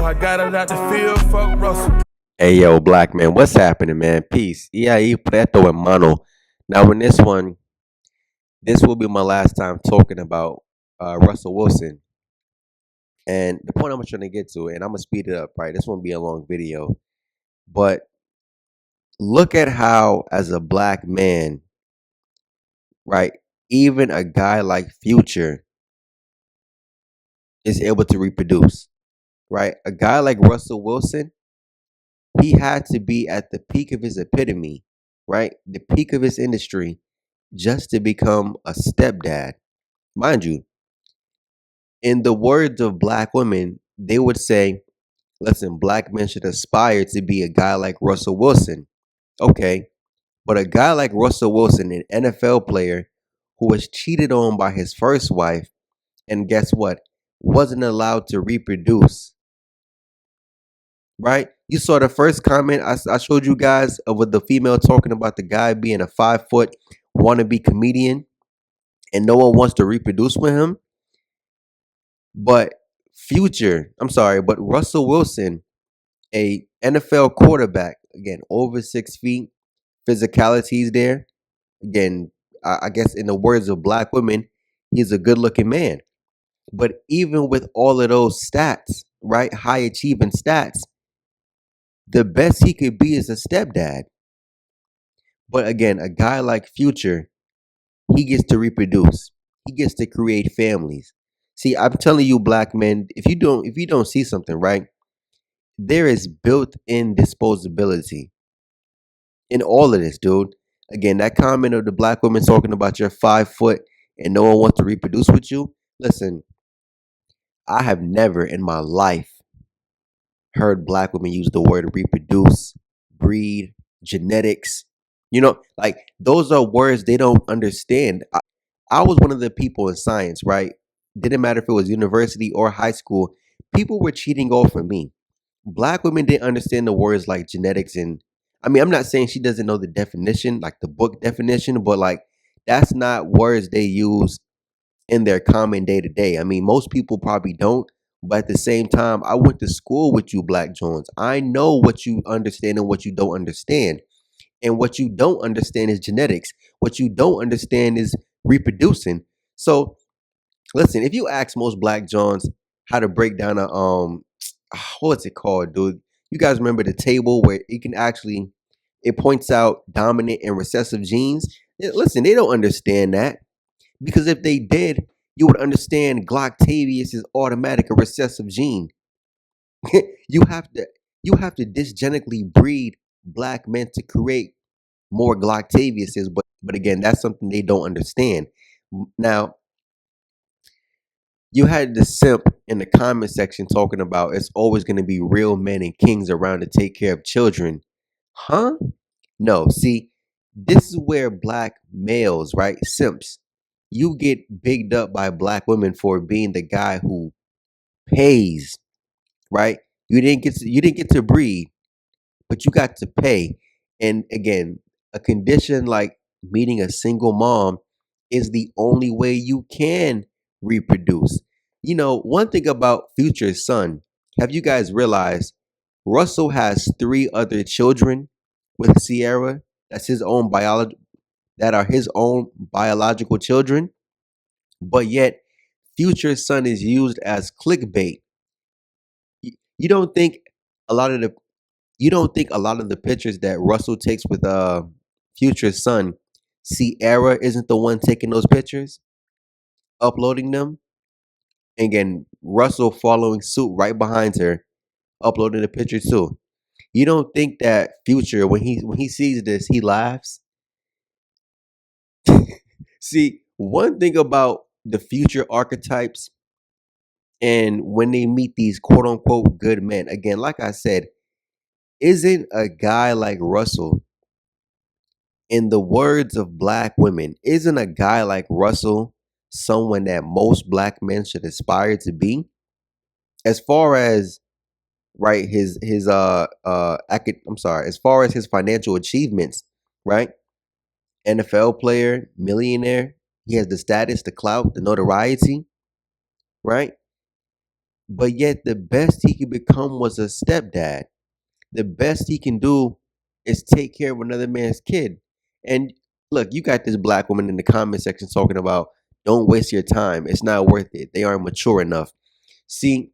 I got it out the field, fuck Russell. Hey yo, black man, what's happening, man? Peace. E aí, preto hermano. Now, in this one, this will be my last time talking about Russell Wilson. And the point I'm trying to get to, and I'm gonna speed it up, right? This won't be a long video, but look at how, as a black man, right, even a guy like Future is able to reproduce, right? A guy like Russell Wilson, he had to be at the peak of his epitome, right? The peak of his industry just to become a stepdad. Mind you, in the words of black women, they would say, listen, black men should aspire to be a guy like Russell Wilson. Okay, but a guy like Russell Wilson, an NFL player who was cheated on by his first wife, and guess what? Wasn't allowed to reproduce, right? You saw the first comment I showed you guys of with the female talking about the guy being a 5 foot wannabe comedian and no one wants to reproduce with him. But but Russell Wilson, a NFL quarterback, again, over 6 feet, physicality's there. Again, I guess in the words of black women, he's a good looking man. But even with all of those stats, right, high achieving stats, the best he could be is a stepdad. But again, a guy like Future, he gets to reproduce. He gets to create families. See, I'm telling you, black men, if you don't see something, right, there is built-in disposability in all of this, dude. Again, that comment of the black woman talking about you're 5 foot and no one wants to reproduce with you. Listen, I have never in my life heard black women use the word reproduce, breed, genetics. Like those are words they don't understand. I was one of the people in science, right? Didn't matter if it was university or high school. People were cheating off of me. Black women didn't understand the words like genetics, and I mean, I'm not saying she doesn't know the definition, like the book definition, but like that's not words they use in their common day to day. I mean, most people probably don't, but at the same time, I went to school with you, Black Jones. I know what you understand and what you don't understand. And what you don't understand is genetics. What you don't understand is reproducing. So listen, if you ask most Black Johns how to break down a what's it called, dude? You guys remember the table where it points out dominant and recessive genes? Listen, they don't understand that because if they did, you would understand Glocktavius is automatic a recessive gene. you have to you have to dysgenically breed black men to create more Glocktaviuses, but again, that's something they don't understand. Now, you had the simp in the comment section talking about it's always going to be real men and kings around to take care of children. Huh? No, see, this is where black males, right? Simps, you get bigged up by black women for being the guy who pays, right? You didn't get to breed, but you got to pay. And again, a condition like meeting a single mom is the only way you can reproduce. One thing about Future's son, have you guys realized Russell has three other children with Sierra that are his own biological children, but yet Future's son is used as clickbait. You don't think a lot of the you don't think a lot of the pictures that Russell takes with Future's son, Sierra isn't the one taking those pictures, uploading them, and again Russell following suit right behind her, uploading the picture too. You don't think that Future when he sees this he laughs? See, one thing about the Future archetypes and when they meet these quote unquote good men, again, like I said, isn't a guy like Russell, in the words of black women, isn't a guy like Russell someone that most black men should aspire to be? As far as right, as far as his financial achievements, right? NFL player, millionaire, he has the status, the clout, the notoriety, right? But yet the best he could become was a stepdad. The best he can do is take care of another man's kid. And look, you got this black woman in the comment section talking about don't waste your time. It's not worth it. They aren't mature enough. See,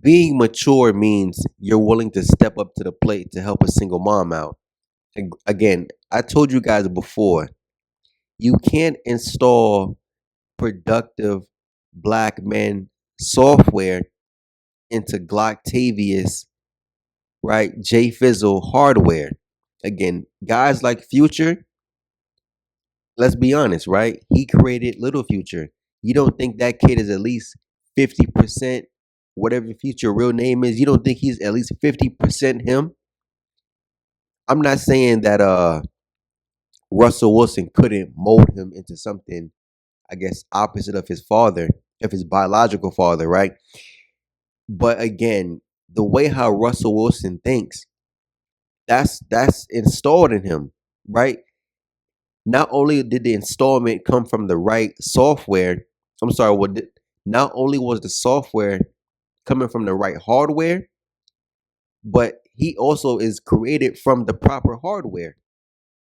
being mature means you're willing to step up to the plate to help a single mom out. Again, I told you guys before, you can't install productive black men software into Glocktavius, right? J Fizzle hardware. Again, guys like Future, let's be honest, right? He created Little Future. You don't think that kid is at least 50%, whatever Future real name is, you don't think he's at least 50% him? I'm not saying that Russell Wilson couldn't mold him into something, I guess, opposite of his father, of his biological father, right? But again, the way how Russell Wilson thinks, that's installed in him, right? Not only did the installment come from the right software, I'm sorry, not only was the software coming from the right hardware, but he also is created from the proper hardware,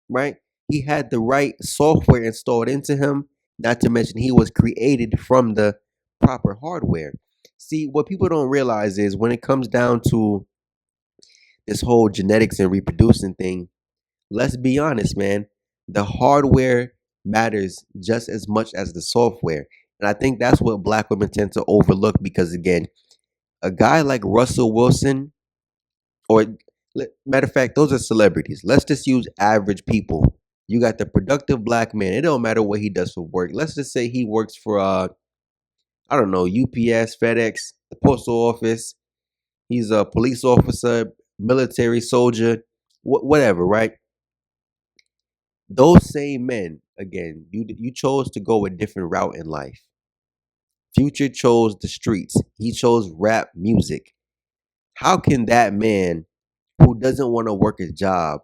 right? He had the right software installed into him, not to mention he was created from the proper hardware. See, what people don't realize is when it comes down to this whole genetics and reproducing thing, let's be honest, man. The hardware matters just as much as the software. And I think that's what black women tend to overlook because, again, a guy like Russell Wilson, or matter of fact, those are celebrities. Let's just use average people. You got the productive black man. It don't matter what he does for work. Let's just say he works for, I don't know, UPS, FedEx, the postal office. He's a police officer, military soldier, whatever, right? Those same men, again, you chose to go a different route in life. Future chose the streets. He chose rap music. How can that man who doesn't want to work his job,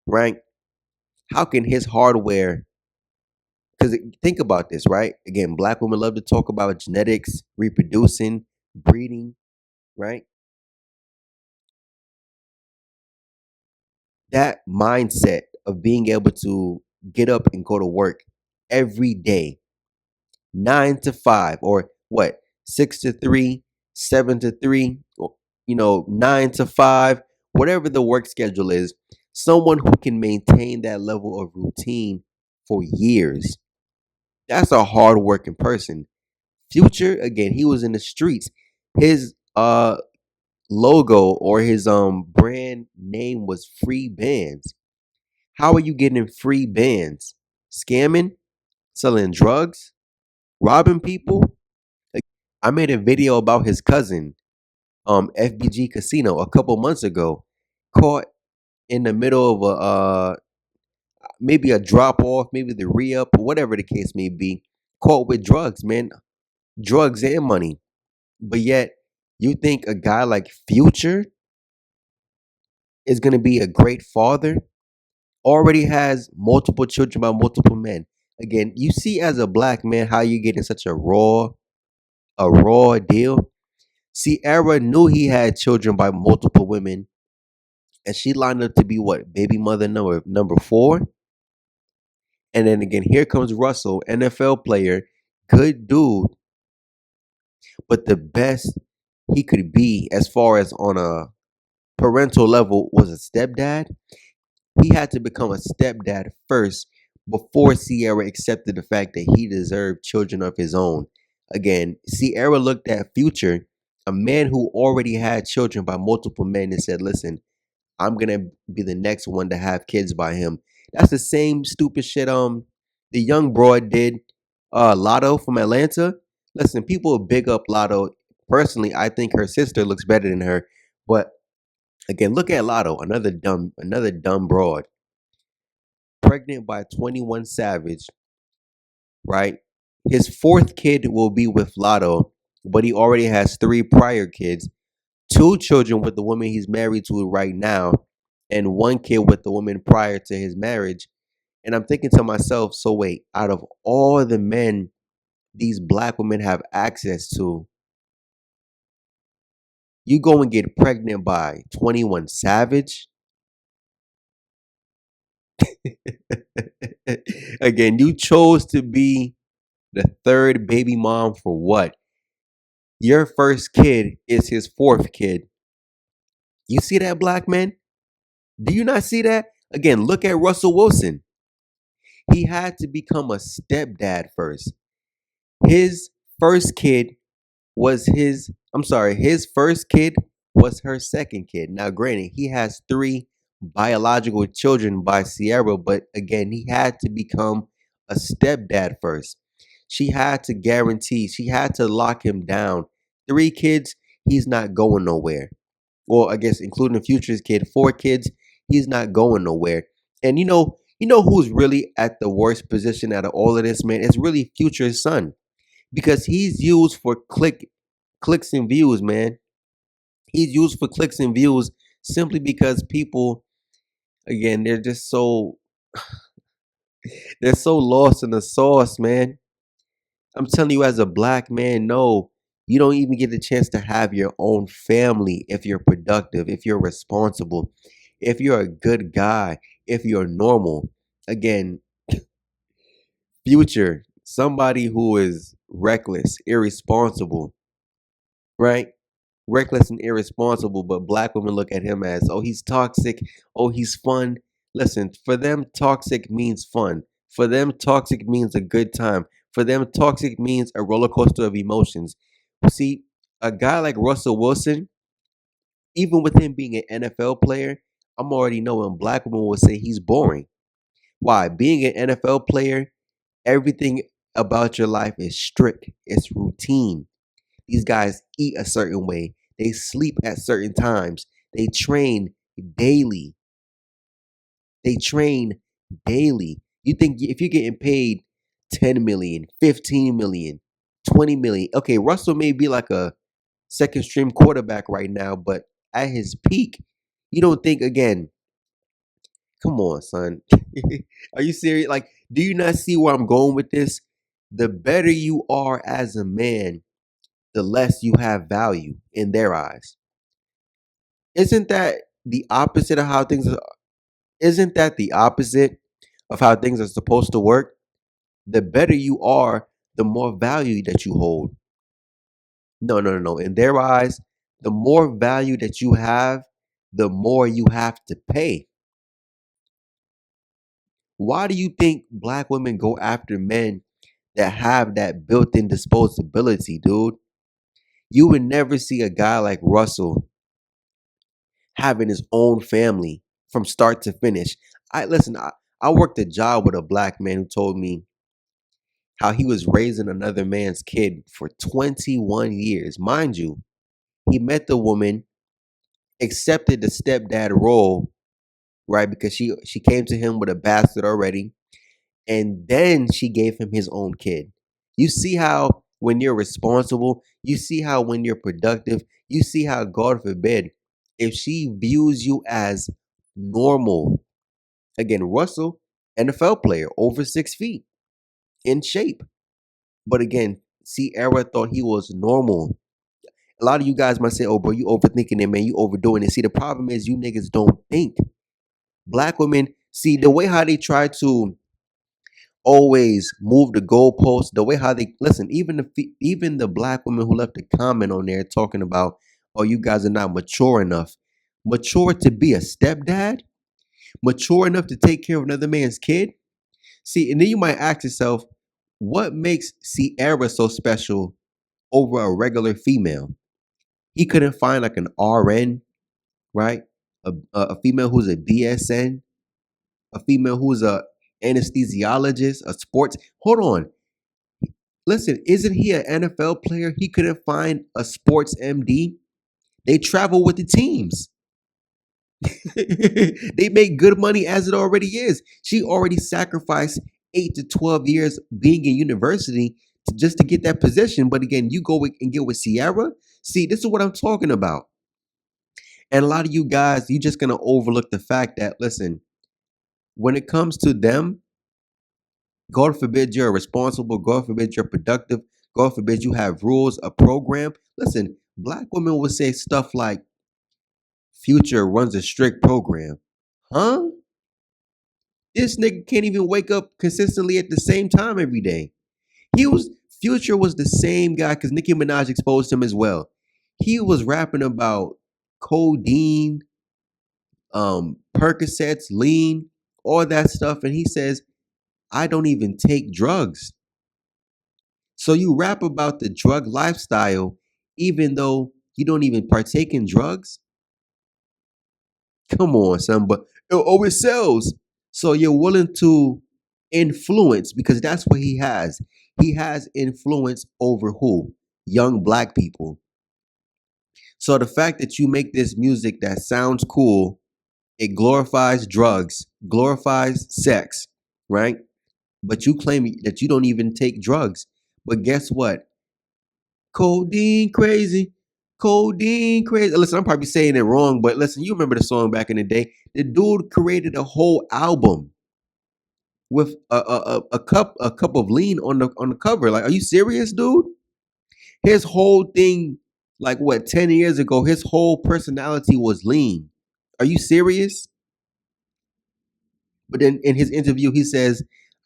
right? How can his hardware? Because think about this, right? Again, black women love to talk about genetics, reproducing, breeding, right? That mindset of being able to get up and go to work every day 9 to 5 or what 6 to 3, 7 to 3, or, 9 to 5, whatever the work schedule is. Someone who can maintain that level of routine for years. That's a hardworking person. Future, again, he was in the streets. His logo or his brand name was free bands. How are you getting free bands? Scamming, selling drugs, robbing people. I made a video about his cousin, FBG Casino, a couple months ago, caught in the middle of a maybe a drop off, maybe the re up, or whatever the case may be, caught with drugs, man, drugs and money. But yet, you think a guy like Future is gonna be a great father? Already has multiple children by multiple men. Again, you see as a black man how you getting such a raw deal. Sierra knew he had children by multiple women, and she lined up to be what baby mother number 4. And then again, here comes Russell, NFL player, good dude, but the best he could be as far as on a parental level was a stepdad. He had to become a stepdad first before Sierra accepted the fact that he deserved children of his own. Again, Sierra looked at Future, a man who already had children by multiple men, and said, "Listen, I'm gonna be the next one to have kids by him." That's the same stupid shit the young broad did. Lotto from Atlanta. Listen, people big up Lotto. Personally, I think her sister looks better than her. But again, look at Lotto, another dumb broad. Pregnant by 21 Savage, right? His fourth kid will be with Lotto, but he already has 3 prior kids, 2 children with the woman he's married to right now, and 1 kid with the woman prior to his marriage. And I'm thinking to myself, so wait, out of all the men these black women have access to. You go and get pregnant by 21 Savage. Again, you chose to be the third baby mom for what? Your first kid is his fourth kid. You see that, black man? Do you not see that? Again, look at Russell Wilson. He had to become a stepdad first. His first kid was his first kid was her second kid. Now, granted, he has three biological children by Sierra, but again, he had to become a stepdad first. She had to lock him down. Three kids, he's not going nowhere. Well, I guess including the future's kid, four kids, he's not going nowhere. And you know who's really at the worst position out of all of this, man? It's really Future's son because he's used for clicks and views, man. He's used for clicks and views simply because people, again, they're so lost in the sauce, man. I'm telling you, as a black man, no, you don't even get the chance to have your own family if you're productive, if you're responsible, if you're a good guy, if you're normal. Again, future, somebody who is reckless, irresponsible, right? Reckless and irresponsible, but black women look at him as, oh, he's toxic, oh, he's fun. Listen, for them, toxic means fun. For them, toxic means a good time. For them, toxic means a roller coaster of emotions. See, a guy like Russell Wilson, even with him being an NFL player, I'm already knowing black women will say he's boring. Why? Being an NFL player, everything about your life is strict, it's routine. These guys eat a certain way. They sleep at certain times. They train daily. They train daily. You think if you're getting paid 10 million, 15 million, 20 million, okay, Russell may be like a second stream quarterback right now, but at his peak, you don't think again, come on, son. Are you serious? Like, do you not see where I'm going with this? The better you are as a man, the less you have value in their eyes. Isn't that the opposite of how things are? Isn't that the opposite of how things are supposed to work? The better you are, the more value that you hold. No, no, no, no. In their eyes, the more value that you have, the more you have to pay. Why do you think black women go after men that have that built-in disposability, dude? You would never see a guy like Russell having his own family from start to finish. I worked a job with a black man who told me how he was raising another man's kid for 21 years. Mind you, he met the woman, accepted the stepdad role, right? Because she came to him with a bastard already, and then she gave him his own kid. You see how when you're responsible, you see how when you're productive, you see how, God forbid, if she views you as normal. Again, Russell, NFL player, over 6 feet, in shape. But again, Sierra thought he was normal. A lot of you guys might say, oh, bro, you overthinking it, man. You overdoing it. See, the problem is you niggas don't think. Black women, see, the way how they try to always move the goalposts, the way how they listen, even the black women who left a comment on there talking about, oh, you guys are not mature enough. Mature to be a stepdad? Mature enough to take care of another man's kid? See, and then you might ask yourself, what makes Sierra so special over a regular female? He couldn't find like an RN, right? A female who's a BSN, a female who's a anesthesiologist, a sports. Hold on, listen, isn't he an NFL player? He couldn't find a sports MD. They travel with the teams. They make good money as it already is. She already sacrificed 8 to 12 years being in university just to get that position. But again, you go and get with Sierra. See, this is what I'm talking about. And a lot of you guys, you're just gonna overlook the fact that listen, when it comes to them, God forbid you're responsible. God forbid you're productive. God forbid you have rules, a program. Listen, black women will say stuff like, Future runs a strict program. Huh? This nigga can't even wake up consistently at the same time every day. He was Future was the same guy because Nicki Minaj exposed him as well. He was rapping about codeine, Percocets, lean, all that stuff, and he says, "I don't even take drugs." So you rap about the drug lifestyle, even though you don't even partake in drugs. Come on, son, but it sells. So you're willing to influence because that's what he has. He has influence over who? Young black people. So the fact that you make this music that sounds cool, it glorifies drugs, glorifies sex, right? But you claim that you don't even take drugs. But guess what? Codeine crazy. Codeine crazy. Listen, I'm probably saying it wrong, but listen, you remember the song back in the day. The dude created a whole album with a cup of lean on the cover. Like, are you serious, dude? His whole thing, like what, 10 years ago, his whole personality was lean. Are you serious? But then in his interview, he says,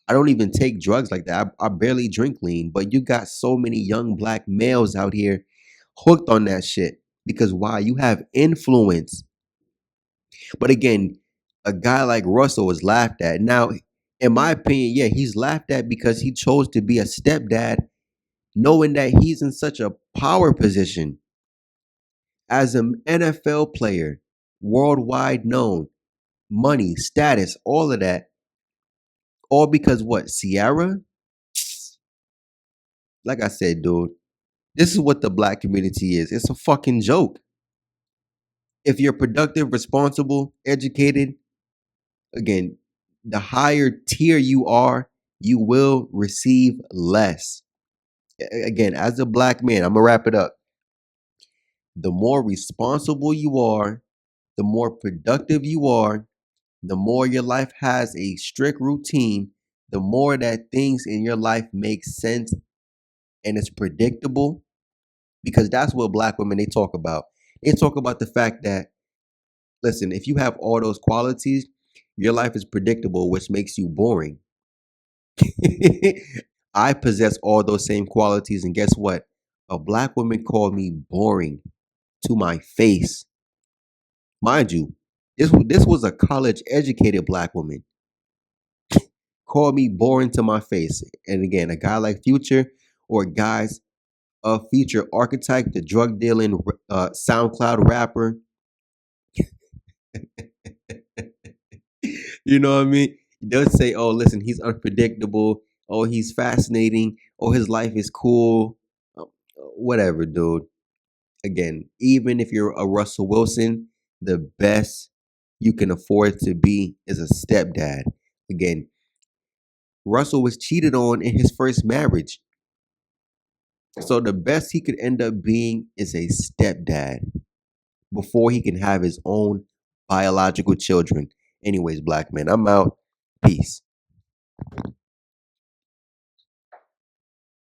I don't even take drugs like that. I barely drink lean. But you got so many young black males out here hooked on that shit. Because why? You have influence. But again, a guy like Russell was laughed at. Now, in my opinion, yeah, he's laughed at because he chose to be a stepdad, knowing that he's in such a power position as an NFL player, worldwide known, money, status, all of that. All because what? Sierra? Like I said, dude, this is what the black community is. It's a fucking joke. If you're productive, responsible, educated, again, the higher tier you are, you will receive less. Again, as a black man, I'm gonna wrap it up. The more responsible you are, the more productive you are, the more your life has a strict routine, the more that things in your life make sense and it's predictable. Because that's what black women they talk about. They talk about the fact that, listen, if you have all those qualities, your life is predictable, which makes you boring. I possess all those same qualities, and guess what? A black woman called me boring to my face. Mind you, this was a college educated black woman. Called me boring to my face. And again, a guy like Future or guys of Future archetype, the drug dealing SoundCloud rapper, you know what I mean? They'll say, oh, listen, he's unpredictable. Oh, he's fascinating. Oh, his life is cool. Whatever, dude. Again, even if you're a Russell Wilson, the best you can afford to be is a stepdad. Again, Russell was cheated on in his first marriage. So the best he could end up being is a stepdad before he can have his own biological children. Anyways, black man, I'm out. Peace.